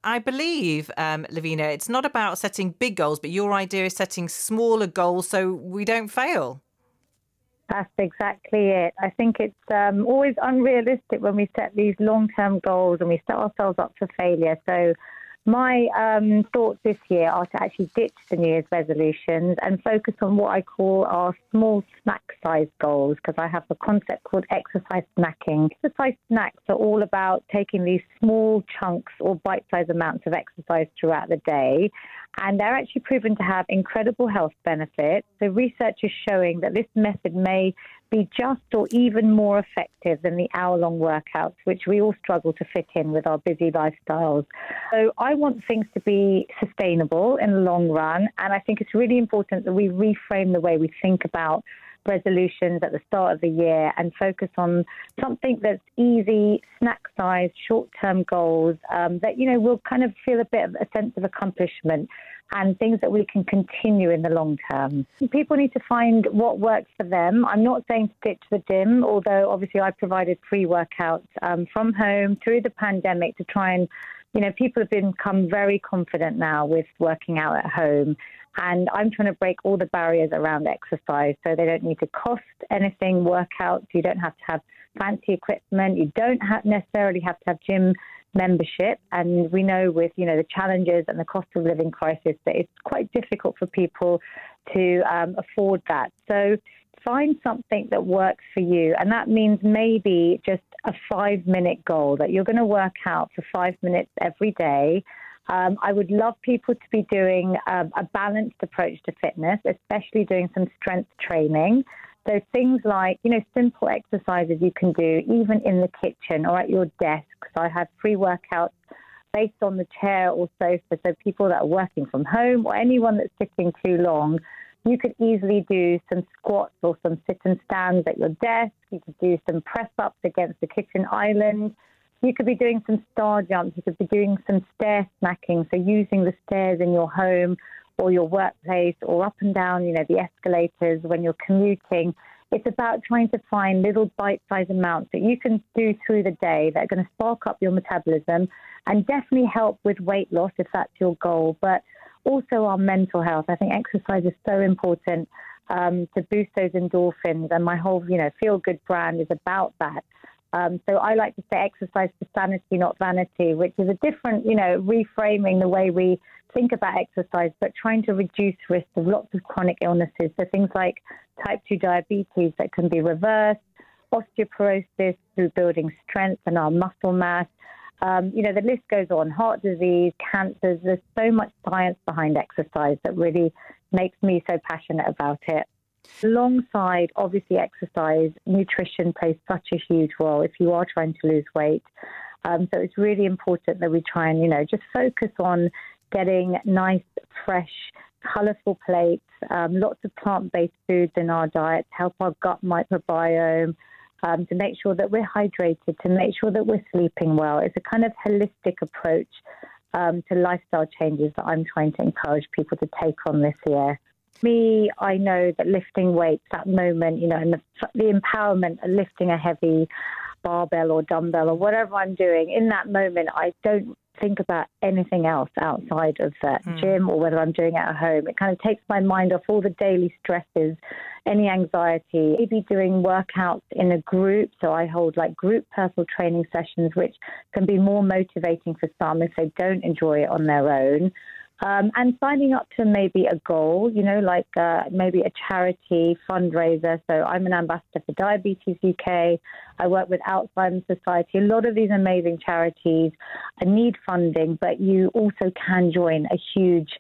I believe, Lavina, it's not about setting big goals, but your idea is setting smaller goals so we don't fail. That's exactly it. I think it's always unrealistic when we set these long-term goals and we set ourselves up for failure. So my thoughts this year are to actually ditch the New Year's resolutions and focus on what I call our small snack size goals, because I have a concept called exercise snacking. Exercise snacks are all about taking these small chunks or bite-sized amounts of exercise throughout the day, and they're actually proven to have incredible health benefits. So research is showing that this method may be just or even more effective than the hour-long workouts, which we all struggle to fit in with our busy lifestyles. So I want things to be sustainable in the long run, and I think it's really important that we reframe the way we think about resolutions at the start of the year and focus on something that's easy, snack-sized, short-term goals that, will kind of feel a bit of a sense of accomplishment and things that we can continue in the long term. People need to find what works for them. I'm not saying to ditch the gym, although obviously I provided free workouts from home through the pandemic to try and, people have become very confident now with working out at home. And I'm trying to break all the barriers around exercise so they don't need to cost anything, workouts. You don't have to have fancy equipment. You don't necessarily have to have gym membership. And we know with, the challenges and the cost of living crisis that it's quite difficult for people to afford that. So find something that works for you. And that means maybe just a 5-minute goal that you're going to work out for 5 minutes every day. I would love people to be doing a balanced approach to fitness, especially doing some strength training. So things like, simple exercises you can do even in the kitchen or at your desk. So I have free workouts based on the chair or sofa. So people that are working from home or anyone that's sitting too long, you could easily do some squats or some sit and stands at your desk. You could do some press ups against the kitchen island. You could be doing some star jumps. You could be doing some stair snacking, so using the stairs in your home or your workplace or up and down, the escalators when you're commuting. It's about trying to find little bite-sized amounts that you can do through the day that are going to spark up your metabolism and definitely help with weight loss if that's your goal, but also our mental health. I think exercise is so important to boost those endorphins, and my whole, Feel Good brand is about that. So I like to say exercise for sanity, not vanity, which is a different, reframing the way we think about exercise, but trying to reduce risk of lots of chronic illnesses. So things like type 2 diabetes that can be reversed, osteoporosis through building strength and our muscle mass. The list goes on, heart disease, cancers. There's so much science behind exercise that really makes me so passionate about it. Alongside, obviously, exercise, nutrition plays such a huge role if you are trying to lose weight. So it's really important that we try and, just focus on getting nice, fresh, colourful plates, lots of plant-based foods in our diet, help our gut microbiome, to make sure that we're hydrated, to make sure that we're sleeping well. It's a kind of holistic approach to lifestyle changes that I'm trying to encourage people to take on this year. Me, I know that lifting weights, that moment, and the empowerment of lifting a heavy barbell or dumbbell or whatever I'm doing, in that moment, I don't think about anything else outside of that gym or whether I'm doing it at home. It kind of takes my mind off all the daily stresses, any anxiety, maybe doing workouts in a group. So I hold like group personal training sessions, which can be more motivating for some if they don't enjoy it on their own. And signing up to maybe a goal, like maybe a charity fundraiser. So I'm an ambassador for Diabetes UK. I work with Alzheimer's Society. A lot of these amazing charities need funding, but you also can join a huge,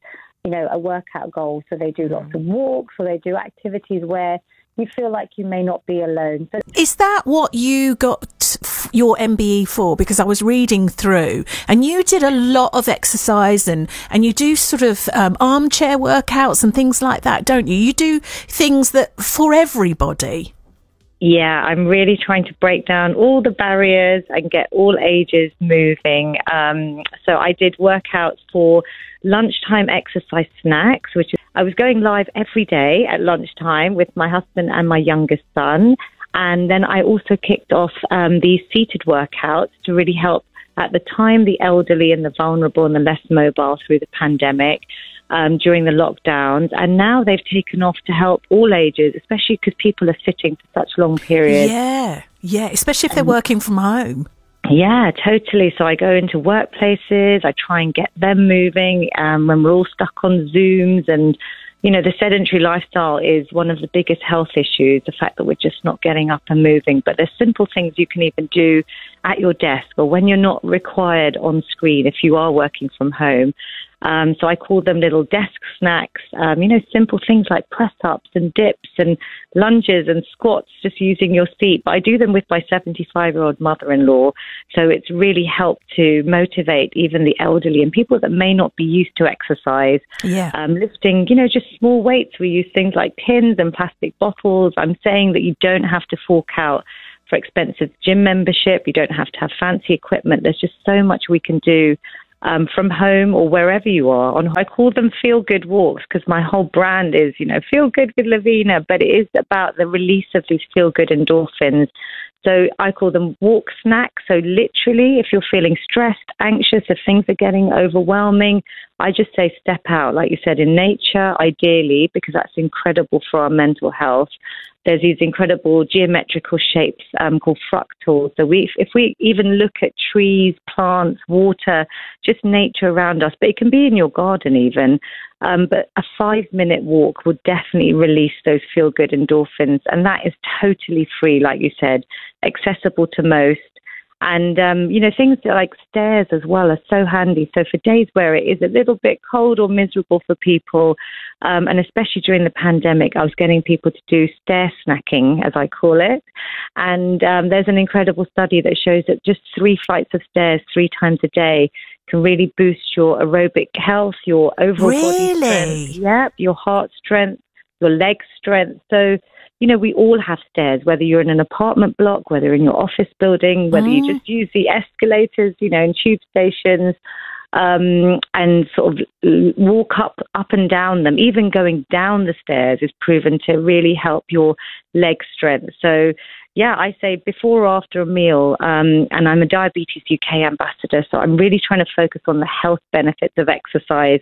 a workout goal. So they do lots of walks or they do activities where you feel like you may not be alone. So is that what you got your MBE for? Because I was reading through and you did a lot of exercise and you do sort of armchair workouts and things like that, don't you? You do things that for everybody. Yeah, I'm really trying to break down all the barriers and get all ages moving. So I did workouts for lunchtime exercise snacks, which is, I was going live every day at lunchtime with my husband and my youngest son. And then I also kicked off these seated workouts to really help at the time, the elderly and the vulnerable and the less mobile through the pandemic, during the lockdowns. And now they've taken off to help all ages, especially because people are sitting for such long periods. Yeah, especially if they're working from home. Yeah, totally. So I go into workplaces, I try and get them moving when we're all stuck on Zooms. And, you know, the sedentary lifestyle is one of the biggest health issues, the fact that we're just not getting up and moving. But there's simple things you can even do at your desk or when you're not required on screen if you are working from home. So I call them little desk snacks, simple things like press-ups and dips and lunges and squats, just using your seat. But I do them with my 75-year-old mother-in-law. So it's really helped to motivate even the elderly and people that may not be used to exercise. Yeah. Lifting, just small weights. We use things like tins and plastic bottles. I'm saying that you don't have to fork out for expensive gym membership. You don't have to have fancy equipment. There's just so much we can do from home or wherever you are. I call them feel good walks because my whole brand is, feel good with Lavina, but it is about the release of these feel good endorphins. So I call them walk snacks. So literally, if you're feeling stressed, anxious, if things are getting overwhelming, I just say step out, like you said, in nature, ideally, because that's incredible for our mental health. There's these incredible geometrical shapes called fractals. So if we even look at trees, plants, water, just nature around us, but it can be in your garden even. But a 5-minute walk will definitely release those feel-good endorphins. And that is totally free, like you said, accessible to most. And, things like stairs as well are so handy. So for days where it is a little bit cold or miserable for people, and especially during the pandemic, I was getting people to do stair snacking, as I call it. And there's an incredible study that shows that just 3 flights of stairs 3 times a day can really boost your aerobic health, your overall body strength. Yep, your heart strength, your leg strength. So, we all have stairs, whether you're in an apartment block, whether in your office building, whether you just use the escalators, in tube stations, and sort of walk up and down them. Even going down the stairs is proven to really help your leg strength. So, yeah, I say before or after a meal, and I'm a Diabetes UK ambassador, so I'm really trying to focus on the health benefits of exercise.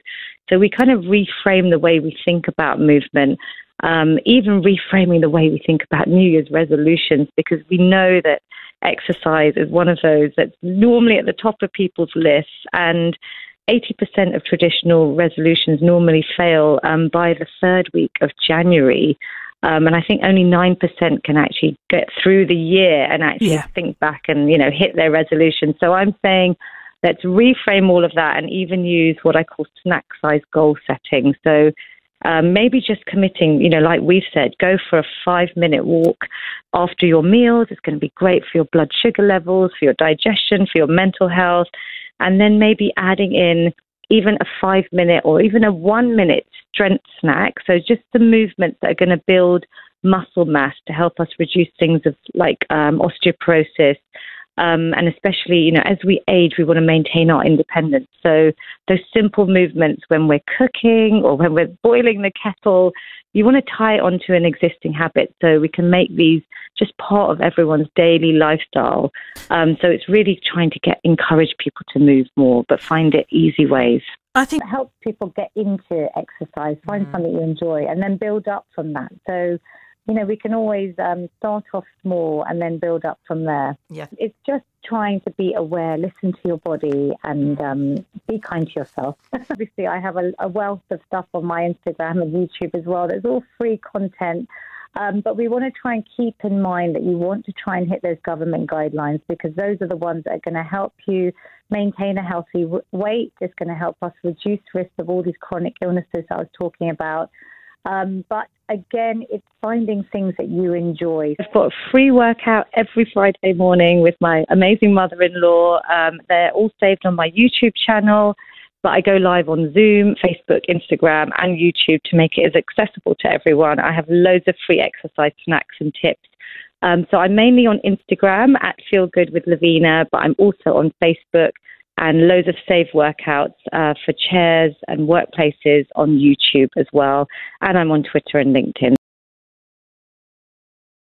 So we kind of reframe the way we think about movement, even reframing the way we think about New Year's resolutions, because we know that exercise is one of those that's normally at the top of people's lists, and 80% of traditional resolutions normally fail by the 3rd week of January. And I think only 9% can actually get through the year and actually think back and, hit their resolution. So I'm saying let's reframe all of that and even use what I call snack size goal setting. So maybe just committing, like we've said, go for a 5-minute walk after your meals. It's going to be great for your blood sugar levels, for your digestion, for your mental health. And then maybe adding in even a 5-minute or even a 1-minute strength snack. So just the movements that are going to build muscle mass to help us reduce things of like osteoporosis. And especially, as we age, we want to maintain our independence. So those simple movements when we're cooking or when we're boiling the kettle, you want to tie it onto an existing habit so we can make these just part of everyone's daily lifestyle. So it's really trying to encourage people to move more, but find it easy ways. I think it helps people get into exercise, find something you enjoy, and then build up from that. So, we can always start off small and then build up from there. Yeah. It's just trying to be aware, listen to your body, and be kind to yourself. Obviously, I have a wealth of stuff on my Instagram and YouTube as well. There's all free content. But we want to try and keep in mind that you want to try and hit those government guidelines, because those are the ones that are going to help you maintain a healthy weight. It's going to help us reduce risk of all these chronic illnesses I was talking about. But again, it's finding things that you enjoy. I've got a free workout every Friday morning with my amazing mother-in-law. They're all saved on my YouTube channel, but I go live on Zoom, Facebook, Instagram, and YouTube to make it as accessible to everyone. I have loads of free exercise snacks and tips. So I'm mainly on Instagram at feelgoodwithlavina, but I'm also on Facebook, and loads of saved workouts for chairs and workplaces on YouTube as well. And I'm on Twitter and LinkedIn.